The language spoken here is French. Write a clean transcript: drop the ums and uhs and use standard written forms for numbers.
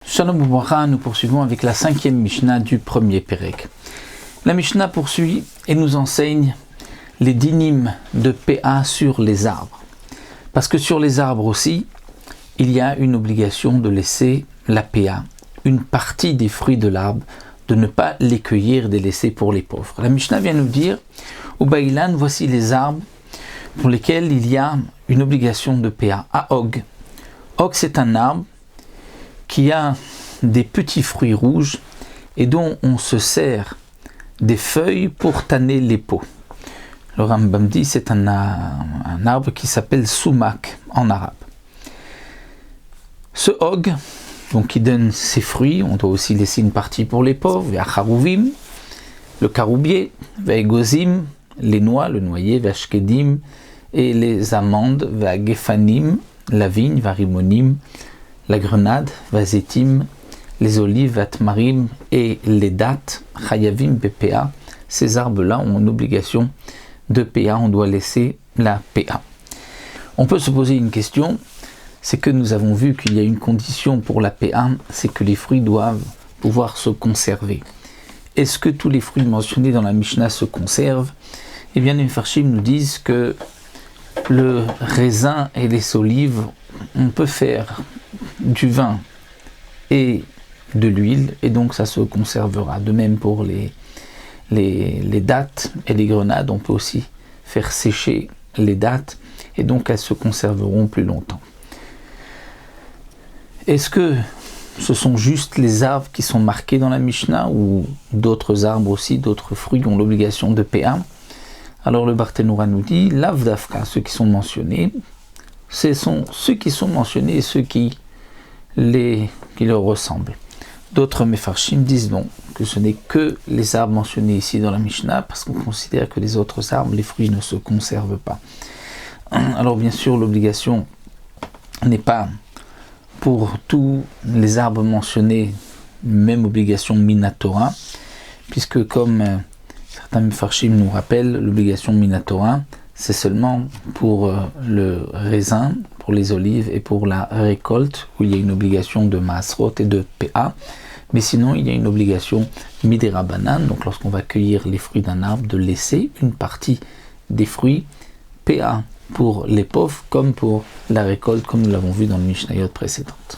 Shalom Ubracha, nous poursuivons avec la 5e Mishnah du premier Pérek. La Mishnah poursuit et nous enseigne les dinim de PA sur les arbres. Parce que sur les arbres aussi, il y a une obligation de laisser la PA, une partie des fruits de l'arbre, de ne pas les cueillir, de les laisser pour les pauvres. La Mishnah vient nous dire, au Baïlan, voici les arbres pour lesquels il y a une obligation de PA. À Og. Og, c'est un arbre qui a des petits fruits rouges et dont on se sert des feuilles pour tanner les peaux. Le Rambam dit c'est un arbre qui s'appelle sumac en arabe. Ce og, donc qui donne ses fruits, on doit aussi laisser une partie pour les pauvres, ve'acharuvim, le caroubier, ve'egozim, les noix, le noyer, ve'ashkedim, et les amandes, ve'agefanim, la vigne, ve'arimonim, la grenade, vazetim, les olives, vatmarim et les dattes, chayavim BPA, ces arbres-là ont une obligation de PA, on doit laisser la PA. On peut se poser une question, c'est que nous avons vu qu'il y a une condition pour la PA, c'est que les fruits doivent pouvoir se conserver. Est-ce que tous les fruits mentionnés dans la Mishnah se conservent? Eh bien, les Mefarshim nous disent que le raisin et les olives, on peut faire du vin et de l'huile, et donc ça se conservera. De même pour les dattes et les grenades, on peut aussi faire sécher les dattes, et donc elles se conserveront plus longtemps. Est-ce que ce sont juste les arbres qui sont marqués dans la Mishnah, ou d'autres arbres aussi, d'autres fruits ont l'obligation de PA? Alors le Barthénoura nous dit, l'avdafka, ceux qui sont mentionnés, ce sont ceux qui sont mentionnés et ceux qui leur ressemblent. D'autres Mefarshim disent non, que ce n'est que les arbres mentionnés ici dans la Mishnah, parce qu'on considère que les autres arbres, les fruits ne se conservent pas. Alors bien sûr, l'obligation n'est pas pour tous les arbres mentionnés, même obligation minatora, puisque comme certains Mefarshim nous rappellent, l'obligation minatora, c'est seulement pour le raisin, pour les olives et pour la récolte, où il y a une obligation de Maasrot et de PA. Mais sinon, il y a une obligation Midera Banane, donc lorsqu'on va cueillir les fruits d'un arbre, de laisser une partie des fruits PA pour les pauvres, comme pour la récolte, comme nous l'avons vu dans le Mishnayot précédente.